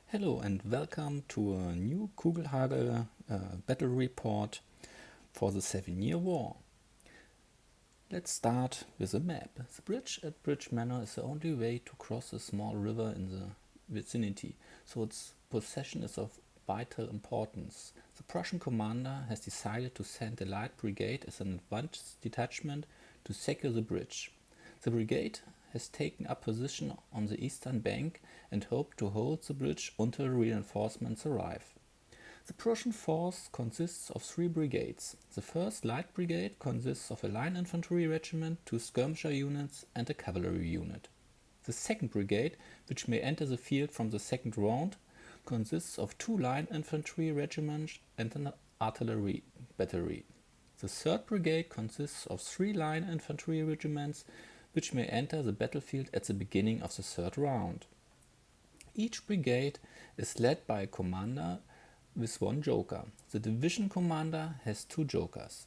Hello and welcome to a new Kugelhagel battle report for the 7-Year War. Let's start with a map. The bridge at Bridge Manor is the only way to cross a small river in the vicinity, so its possession is of vital importance. The Prussian commander has decided to send a light brigade as an advanced detachment to secure the bridge. The brigade has taken up position on the eastern bank and hoped to hold the bridge until reinforcements arrive. The Prussian force consists of 3 brigades. The 1st Light Brigade consists of a line infantry regiment, 2 skirmisher units and a cavalry unit. The 2nd Brigade, which may enter the field from the 2nd round, consists of 2 line infantry regiments and an artillery battery. The 3rd Brigade consists of 3 line infantry regiments, which may enter the battlefield at the beginning of the 3rd round. Each brigade is led by a commander with 1 joker. The division commander has 2 jokers.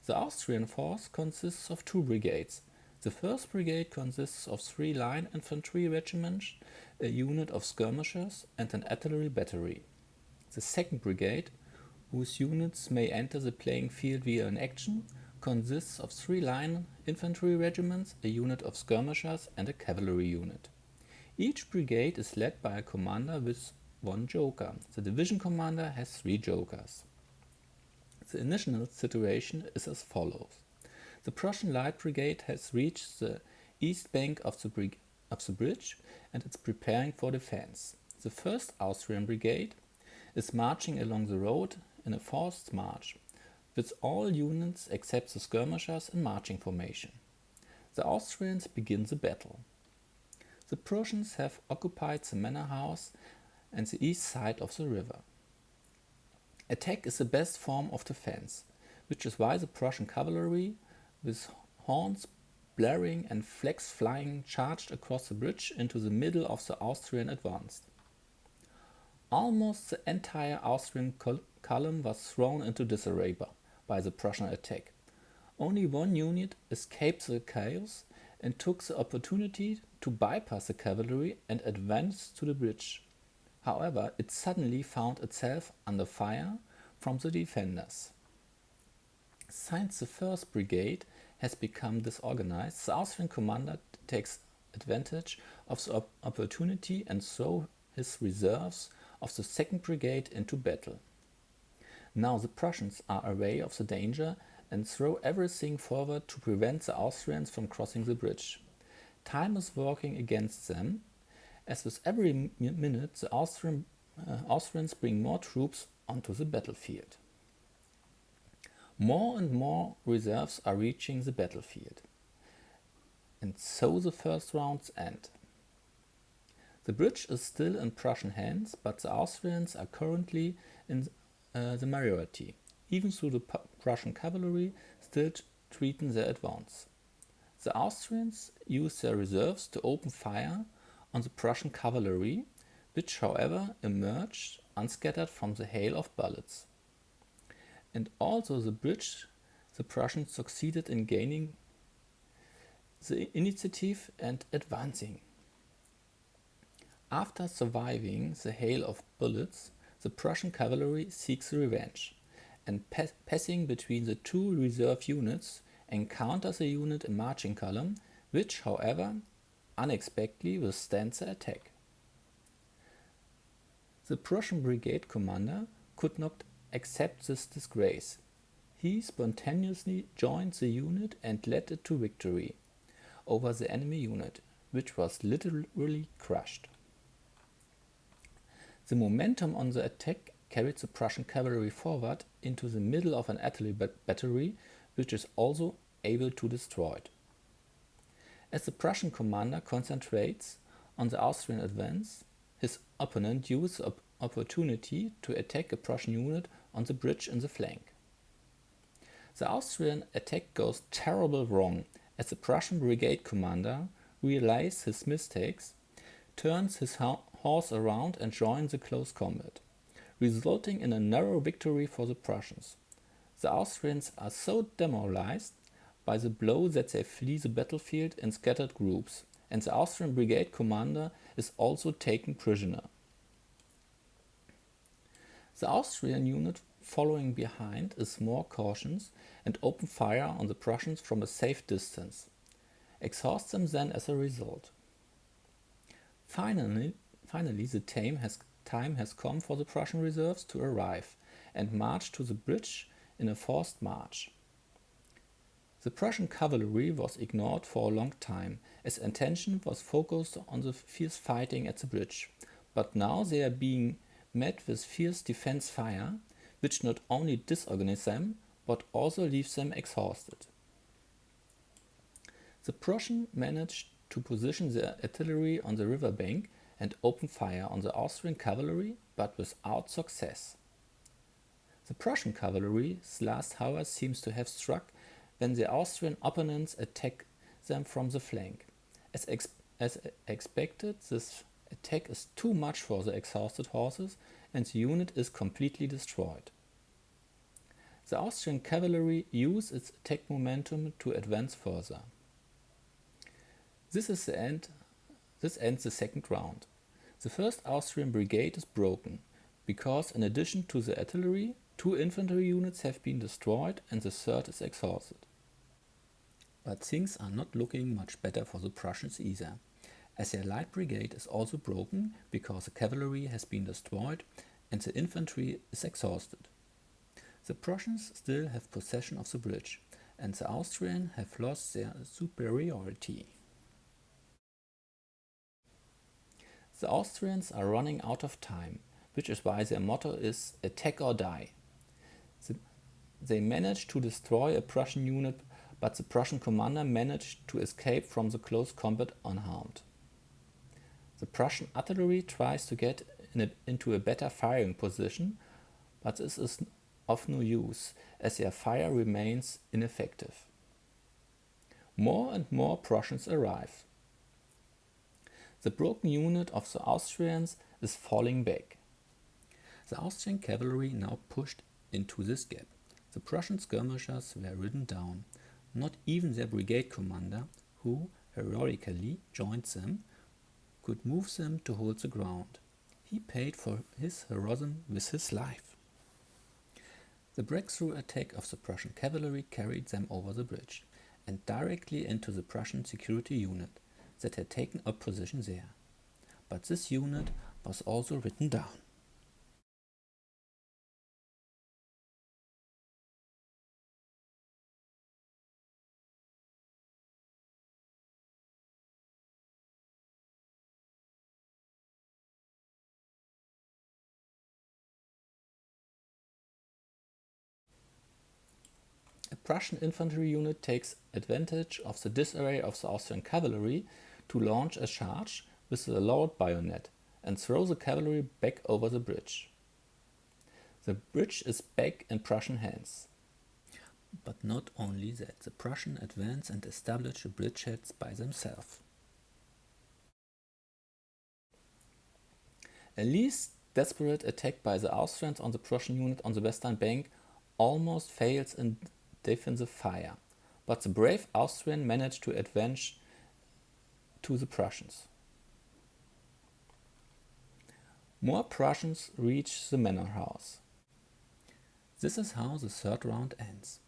The Austrian force consists of 2 brigades. The 1st brigade consists of 3 line infantry regiments, a unit of skirmishers and an artillery battery. The 2nd brigade, whose units may enter the playing field via an action, consists of 3 line infantry regiments, a unit of skirmishers and a cavalry unit. Each brigade is led by a commander with 1 joker. The division commander has 3 jokers. The initial situation is as follows. The Prussian Light Brigade has reached the east bank of the bridge and is preparing for defense. The 1st Austrian Brigade is marching along the road in a forced march, with all units except the skirmishers in marching formation. The Austrians begin the battle. The Prussians have occupied the manor house and the east side of the river. Attack is the best form of defense, which is why the Prussian cavalry, with horns blaring and flags flying, charged across the bridge into the middle of the Austrian advance. Almost the entire Austrian column was thrown into disarray by the Prussian attack. Only 1 unit escaped the chaos and took the opportunity to bypass the cavalry and advance to the bridge. However, it suddenly found itself under fire from the defenders. Since the 1st Brigade has become disorganized, the Austrian commander takes advantage of the opportunity and throws his reserves of the 2nd Brigade into battle. Now the Prussians are aware of the danger and throw everything forward to prevent the Austrians from crossing the bridge. Time is working against them, as with every minute the Austrians bring more troops onto the battlefield. More and more reserves are reaching the battlefield. And so the first rounds end. The bridge is still in Prussian hands, but the Austrians are currently in the majority, even though the Prussian cavalry still threaten their advance. The Austrians use their reserves to open fire on the Prussian cavalry, which however emerged unscattered from the hail of bullets. And also the bridge, the Prussians succeeded in gaining the initiative and advancing. After surviving the hail of bullets, the Prussian cavalry seeks revenge, and passing between the 2 reserve units, encounters a unit in marching column, which, however, unexpectedly withstands the attack. The Prussian brigade commander could not accept this disgrace. He spontaneously joined the unit and led it to victory over the enemy unit, which was literally crushed. The momentum on the attack carried the Prussian cavalry forward into the middle of an artillery battery, which is also able to destroy it. As the Prussian commander concentrates on the Austrian advance, his opponent uses the opportunity to attack a Prussian unit on the bridge in the flank. The Austrian attack goes terribly wrong as the Prussian brigade commander realizes his mistakes, turns his horse around and joins the close combat, resulting in a narrow victory for the Prussians. The Austrians are so demoralized by the blow that they flee the battlefield in scattered groups, and the Austrian brigade commander is also taken prisoner. The Austrian unit following behind is more cautious and open fire on the Prussians from a safe distance. Exhaust them then as a result. Finally the time has come for the Prussian reserves to arrive and march to the bridge in a forced march. The Prussian cavalry was ignored for a long time, as attention was focused on the fierce fighting at the bridge, but now they are being met with fierce defense fire, which not only disorganize them, but also leaves them exhausted. The Prussians managed to position their artillery on the river bank and open fire on the Austrian cavalry, but without success. The Prussian cavalry's last hour seems to have struck when the Austrian opponents attack them from the flank. As expected, this attack is too much for the exhausted horses and the unit is completely destroyed. The Austrian cavalry use its attack momentum to advance further. This ends the second round. The first Austrian brigade is broken, because in addition to the artillery, 2 infantry units have been destroyed and the third is exhausted. But things are not looking much better for the Prussians either, as their light brigade is also broken because the cavalry has been destroyed and the infantry is exhausted. The Prussians still have possession of the bridge, and the Austrians have lost their superiority. The Austrians are running out of time, which is why their motto is attack or die. They managed to destroy a Prussian unit, but the Prussian commander managed to escape from the close combat unharmed. The Prussian artillery tries to get into a better firing position, but this is of no use, as their fire remains ineffective. More and more Prussians arrive. The broken unit of the Austrians is falling back. The Austrian cavalry now pushed into this gap. The Prussian skirmishers were ridden down. Not even their brigade commander, who heroically joined them, could move them to hold the ground. He paid for his heroism with his life. The breakthrough attack of the Prussian cavalry carried them over the bridge and directly into the Prussian security unit that had taken up position there. But this unit was also written down. A Prussian infantry unit takes advantage of the disarray of the Austrian cavalry to launch a charge with a lowered bayonet and throw the cavalry back over the bridge. The bridge is back in Prussian hands. But not only that, the Prussians advance and establish the bridgeheads by themselves. A least desperate attack by the Austrians on the Prussian unit on the western bank almost fails in defensive fire, but the brave Austrians manage to advance to the Prussians. More Prussians reach the manor house. This is how the third round ends.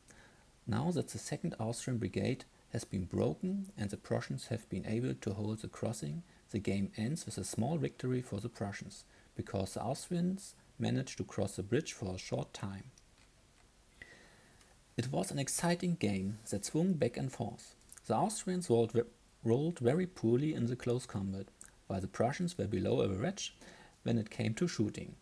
Now that the second Austrian brigade has been broken and the Prussians have been able to hold the crossing, the game ends with a small victory for the Prussians, because the Austrians managed to cross the bridge for a short time. It was an exciting game that swung back and forth. The Austrians rolled very poorly in the close combat, while the Prussians were below average when it came to shooting.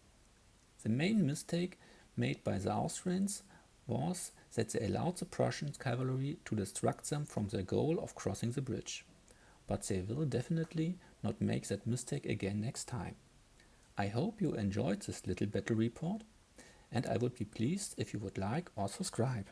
The main mistake made by the Austrians was that they allowed the Prussian cavalry to distract them from their goal of crossing the bridge. But they will definitely not make that mistake again next time. I hope you enjoyed this little battle report, and I would be pleased if you would like or subscribe.